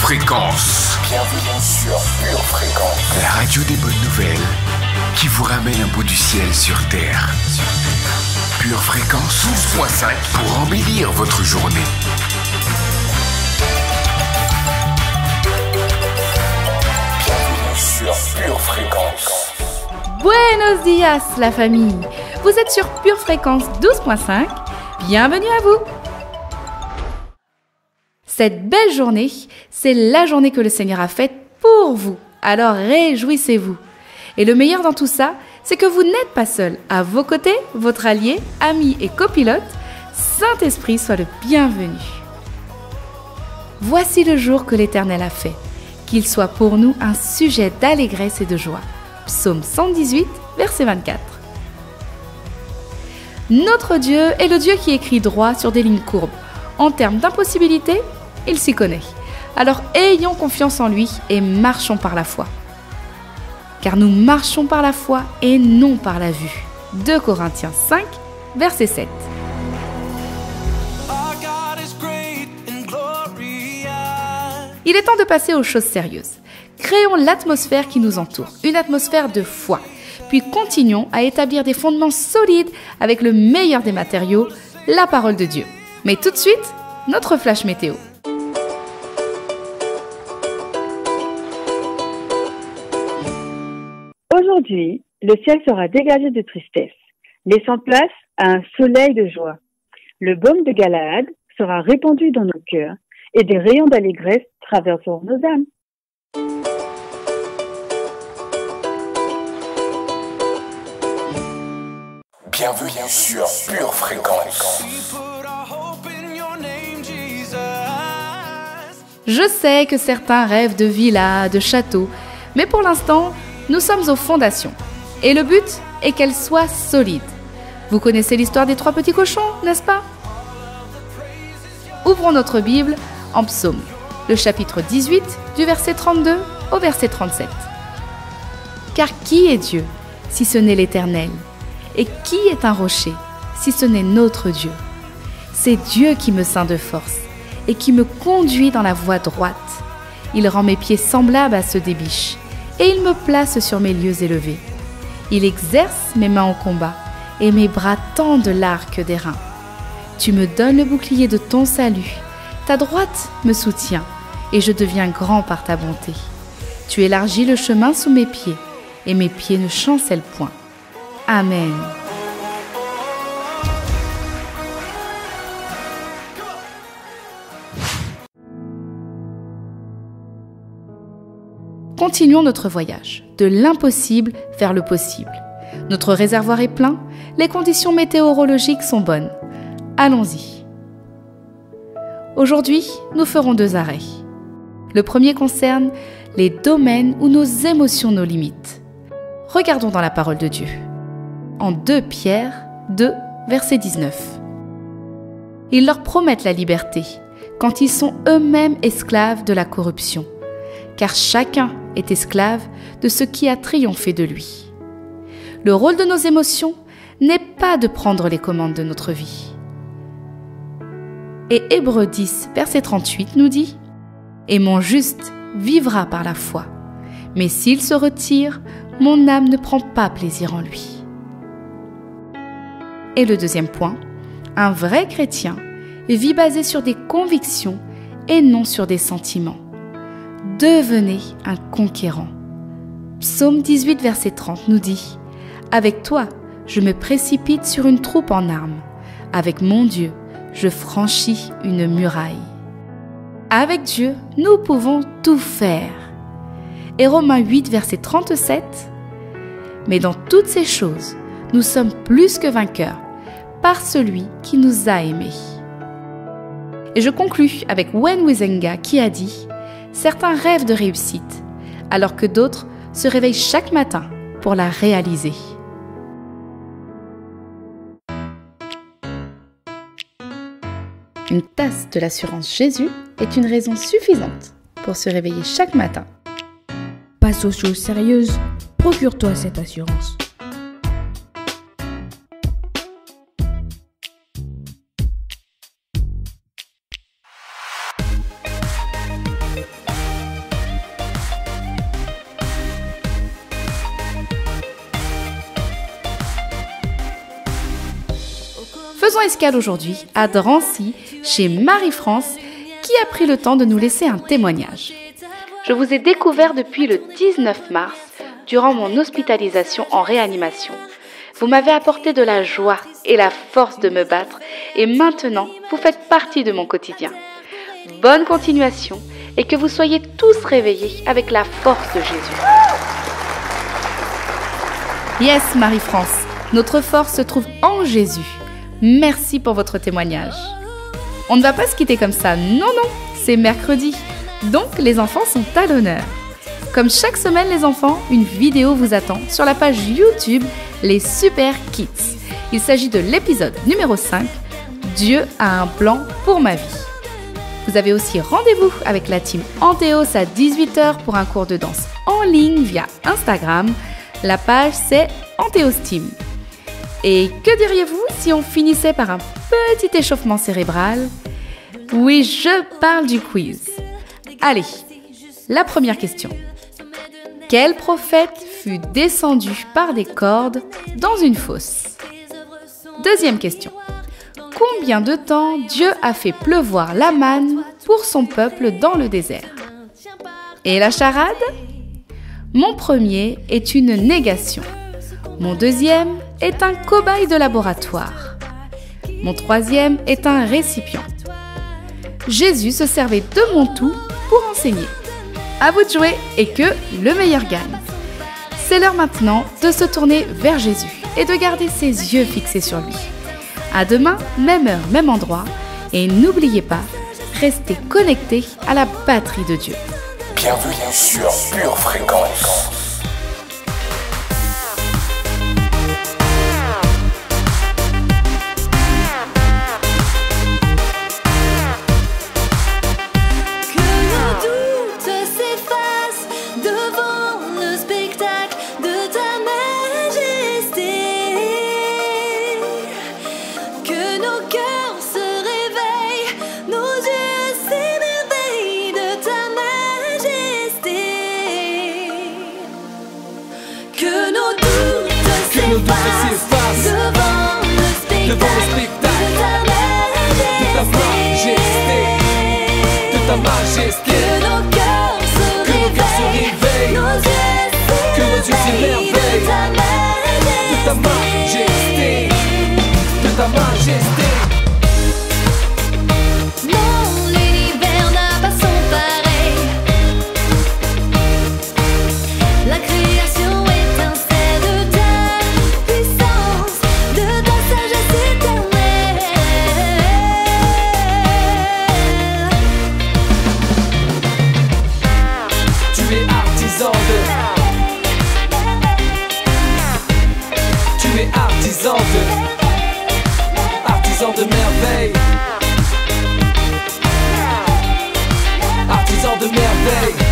Fréquence. Bienvenue sur Pure Fréquence. La radio des bonnes nouvelles qui vous ramène un bout du ciel sur Terre. Pure Fréquence 12.5 pour embellir votre journée. Bienvenue sur Pure Fréquence. Buenos días la famille. Vous êtes sur Pure Fréquence 12.5. Bienvenue à vous. Cette belle journée, c'est la journée que le Seigneur a faite pour vous. Alors réjouissez-vous. Et le meilleur dans tout ça, c'est que vous n'êtes pas seul. À vos côtés, votre allié, ami et copilote, Saint-Esprit soit le bienvenu. Voici le jour que l'Éternel a fait. Qu'il soit pour nous un sujet d'allégresse et de joie. Psaume 118, verset 24. Notre Dieu est le Dieu qui écrit droit sur des lignes courbes. En termes d'impossibilité, il s'y connaît. Alors ayons confiance en lui et marchons par la foi. Car nous marchons par la foi et non par la vue. 2 Corinthiens 5, verset 7. Il est temps de passer aux choses sérieuses. Créons l'atmosphère qui nous entoure, une atmosphère de foi. Puis continuons à établir des fondements solides avec le meilleur des matériaux, la parole de Dieu. Mais tout de suite, notre flash météo. Aujourd'hui, le ciel sera dégagé de tristesse, laissant place à un soleil de joie. Le baume de Galaad sera répandu dans nos cœurs et des rayons d'allégresse traverseront nos âmes. Bienvenue sur Pure Fréquence. Je sais que certains rêvent de villas, de châteaux, mais pour l'instant, nous sommes aux fondations. Et le but est qu'elles soient solides. Vous connaissez l'histoire des 3 petits cochons, n'est-ce pas? Ouvrons notre Bible en Psaume, le chapitre 18, du verset 32 au verset 37. Car qui est Dieu, si ce n'est l'Éternel? Et qui est un rocher, si ce n'est notre Dieu? C'est Dieu qui me ceint de force et qui me conduit dans la voie droite. Il rend mes pieds semblables à ceux des biches et il me place sur mes lieux élevés. Il exerce mes mains au combat et mes bras tendent l'arc des reins. Tu me donnes le bouclier de ton salut. Ta droite me soutient et je deviens grand par ta bonté. Tu élargis le chemin sous mes pieds et mes pieds ne chancellent point. Amen. Continuons notre voyage, de l'impossible vers le possible. Notre réservoir est plein, les conditions météorologiques sont bonnes. Allons-y. Aujourd'hui, nous ferons 2 arrêts. Le premier concerne les domaines où nos émotions nous limitent. Regardons dans la parole de Dieu. En 2 Pierre 2, verset 19. Ils leur promettent la liberté quand ils sont eux-mêmes esclaves de la corruption, car chacun est esclave de ce qui a triomphé de lui. Le rôle de nos émotions n'est pas de prendre les commandes de notre vie. Et Hébreux 10, verset 38 nous dit « Et mon juste vivra par la foi, mais s'il se retire, mon âme ne prend pas plaisir en lui. » Et le deuxième point, un vrai chrétien vit basé sur des convictions et non sur des sentiments. Devenez un conquérant. Psaume 18, verset 30 nous dit « Avec toi, je me précipite sur une troupe en armes. Avec mon Dieu, je franchis une muraille. » Avec Dieu, nous pouvons tout faire. Et Romains 8, verset 37 « Mais dans toutes ces choses, nous sommes plus que vainqueurs par celui qui nous a aimés. » Et je conclus avec Wen Wizenga qui a dit « Certains rêvent de réussite, alors que d'autres se réveillent chaque matin pour la réaliser. » Une tasse de l'assurance Jésus est une raison suffisante pour se réveiller chaque matin. Passe aux choses sérieuses, procure-toi cette assurance. faisons escale aujourd'hui à Drancy, chez Marie-France, qui a pris le temps de nous laisser un témoignage. Je vous ai découvert depuis le 19 mars, durant mon hospitalisation en réanimation. Vous m'avez apporté de la joie et la force de me battre, et maintenant, vous faites partie de mon quotidien. Bonne continuation, et que vous soyez tous réveillés avec la force de Jésus. Yes, Marie-France, notre force se trouve en Jésus. Merci pour votre témoignage. On ne va pas se quitter comme ça, non, c'est mercredi. Donc, les enfants sont à l'honneur. Comme chaque semaine, les enfants, une vidéo vous attend sur la page YouTube Les Super Kids. Il s'agit de l'épisode numéro 5, Dieu a un plan pour ma vie. Vous avez aussi rendez-vous avec la team Antéos à 18h pour un cours de danse en ligne via Instagram. La page, c'est Antéos Team. Et que diriez-vous si on finissait par un petit échauffement cérébral? Oui, je parle du quiz. Allez, la première question. Quel prophète fut descendu par des cordes dans une fosse? Deuxième question. Combien de temps Dieu a fait pleuvoir la manne pour son peuple dans le désert? Et la charade? Mon premier est une négation. Mon deuxième est un cobaye de laboratoire. Mon troisième est un récipient. Jésus se servait de mon tout pour enseigner. À vous de jouer et que le meilleur gagne. C'est l'heure maintenant de se tourner vers Jésus et de garder ses yeux fixés sur lui. À demain, même heure, même endroit. Et n'oubliez pas, restez connectés à la batterie de Dieu. Bienvenue sur Pure Fréquence. Devant le spectacle de ta majesté, de ta majesté. Que nos cœurs se réveillent, que nos yeux s'émerveillent de ta majesté, de ta majesté. Non, l'univers n'a pas son pareil. La création étincelle de ta puissance, de ta sagesse éternelle. Tu es artisan de merveille, artisan de merveille.